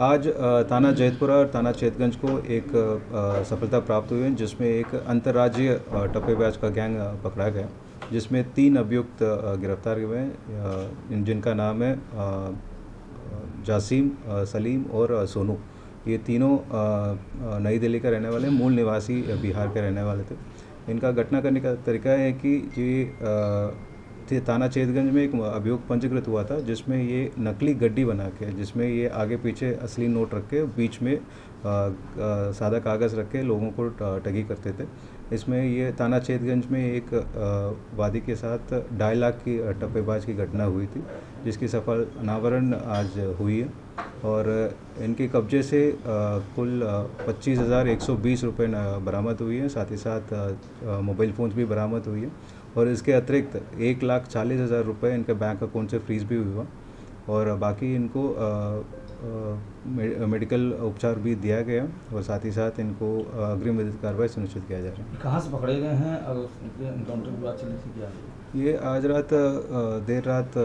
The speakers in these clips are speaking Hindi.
आज थाना जैतपुरा और थाना चेतगंज को एक सफलता प्राप्त हुई है, जिसमें एक अंतर्राज्यीय टप्पेबाज का गैंग पकड़ा गया, जिसमें 3 अभियुक्त गिरफ्तार हुए हैं, जिनका नाम है जासिम, सलीम और सोनू। ये तीनों नई दिल्ली का रहने वाले, मूल निवासी बिहार के रहने वाले थे। इनका घटना करने का तरीका है कि ये थाना चेतगंज में एक अभियोग पंजीकृत हुआ था, जिसमें ये नकली गड्डी बना के, जिसमें ये आगे पीछे असली नोट रख के बीच में सादा कागज़ रख के लोगों को ठगी करते थे। इसमें ये थाना चेतगंज में एक वादी के साथ 2.5 लाख की टप्पेबाज की घटना हुई थी, जिसकी सफल अनावरण आज हुई है। और इनके कब्जे से कुल 25,120 रुपये बरामद हुई है। साथ ही साथ मोबाइल फ़ोन्स भी बरामद हुई है, और इसके अतिरिक्त 1,40,000 रुपये इनके बैंक अकाउंट से फ्रीज़ भी हुआ, और बाकी इनको मेडिकल उपचार भी दिया गया, और साथ ही साथ इनको अग्रिम विधिक कार्रवाई सुनिश्चित किया जा रहा है। कहाँ से पकड़े गए हैं और एनकाउंटर की बात चली थी क्या? ये आज रात देर रात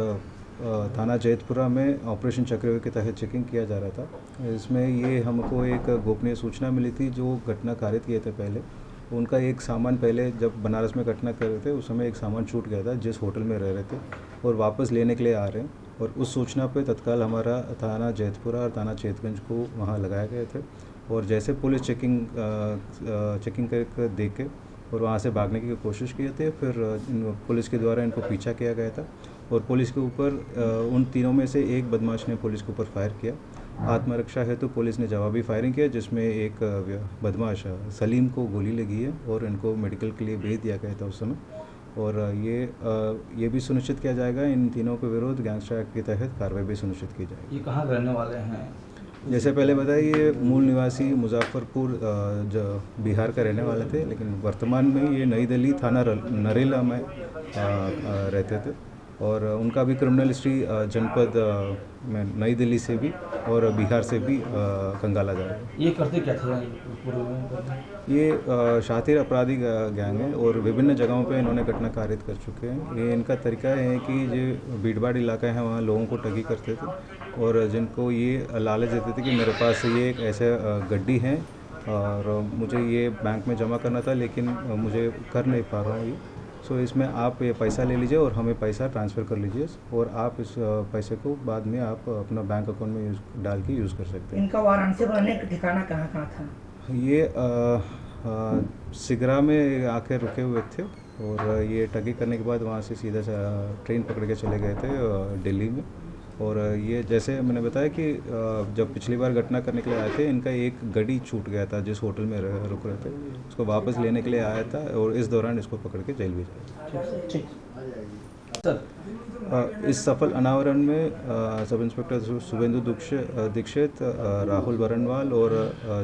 थाना जैतपुरा में ऑपरेशन चक्रव्यूह के तहत चेकिंग किया जा रहा था। इसमें ये हमको एक गोपनीय सूचना मिली थी, जो घटना कारित किए थे पहले। उनका एक सामान पहले जब बनारस में घटना कर रहे थे, उस समय एक सामान छूट गया था, जिस होटल में रह रहे थे, और वापस लेने के लिए आ रहे हैं। और उस सूचना पे तत्काल हमारा थाना जैतपुरा और थाना चेतगंज को वहाँ लगाए गए थे, और जैसे पुलिस चेकिंग करके देख के और वहाँ से भागने की कोशिश किए थे, फिर पुलिस के द्वारा इनको पीछा किया गया था, और पुलिस के ऊपर उन तीनों में से एक बदमाश ने पुलिस के ऊपर फायर किया। आत्मरक्षा हेतु पुलिस ने जवाबी फायरिंग किया, जिसमें एक बदमाश सलीम को गोली लगी है, और इनको मेडिकल के लिए भेज दिया गया था उस समय। और ये भी सुनिश्चित किया जाएगा, इन तीनों के विरुद्ध गैंगस्टर एक्ट के तहत कार्रवाई भी सुनिश्चित की जाएगी। ये कहाँ रहने वाले हैं? जैसे पहले बताया, ये मूल निवासी मुजफ्फरपुर बिहार का रहने वाले थे, लेकिन वर्तमान में ये नई दिल्ली थाना नरेला में रहते थे, और उनका भी क्रिमिनल हिस्ट्री जनपद में नई दिल्ली से भी और बिहार से भी खंगाला जा रहा है। ये करते क्या थे पूर्व में? ये शातिर अपराधी गैंग है, और विभिन्न जगहों पे इन्होंने घटना कारित कर चुके हैं। ये इनका तरीका है कि जो भीड़-भाड़ इलाका है, वहाँ लोगों को ठगी करते थे, और जिनको ये लालच देते थे कि मेरे पास ये एक ऐसा गड्डी है और मुझे ये बैंक में जमा करना था, लेकिन मुझे कर नहीं पा रहा हूँ ये, सो इसमें आप ये पैसा ले लीजिए और हमें पैसा ट्रांसफ़र कर लीजिए, और आप इस पैसे को बाद में आप अपना बैंक अकाउंट में डाल के यूज़ कर सकते हैं। इनका वाराणसी में रहने का ठिकाना कहाँ था? ये सिगरा में आके रुके हुए थे, और ये ठगी करने के बाद वहाँ से सीधा ट्रेन पकड़ के चले गए थे दिल्ली में। और ये जैसे मैंने बताया कि जब पिछली बार घटना करने के लिए आए थे, इनका एक गाड़ी छूट गया था जिस होटल में रुक रहे थे, उसको वापस लेने के लिए आया था, और इस दौरान इसको पकड़ के जेल भी जाए। इस सफल अनावरण में सब इंस्पेक्टर शुभेंदु दीक्षित, राहुल बरनवाल और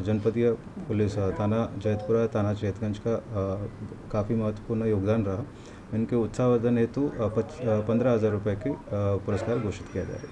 जनपदीय पुलिस थाना जैतपुरा, थाना चेतगंज का काफ़ी महत्वपूर्ण योगदान रहा। इनके उत्साहवर्धन हेतु 15,000 रुपये की पुरस्कार घोषित किया जा रहा है।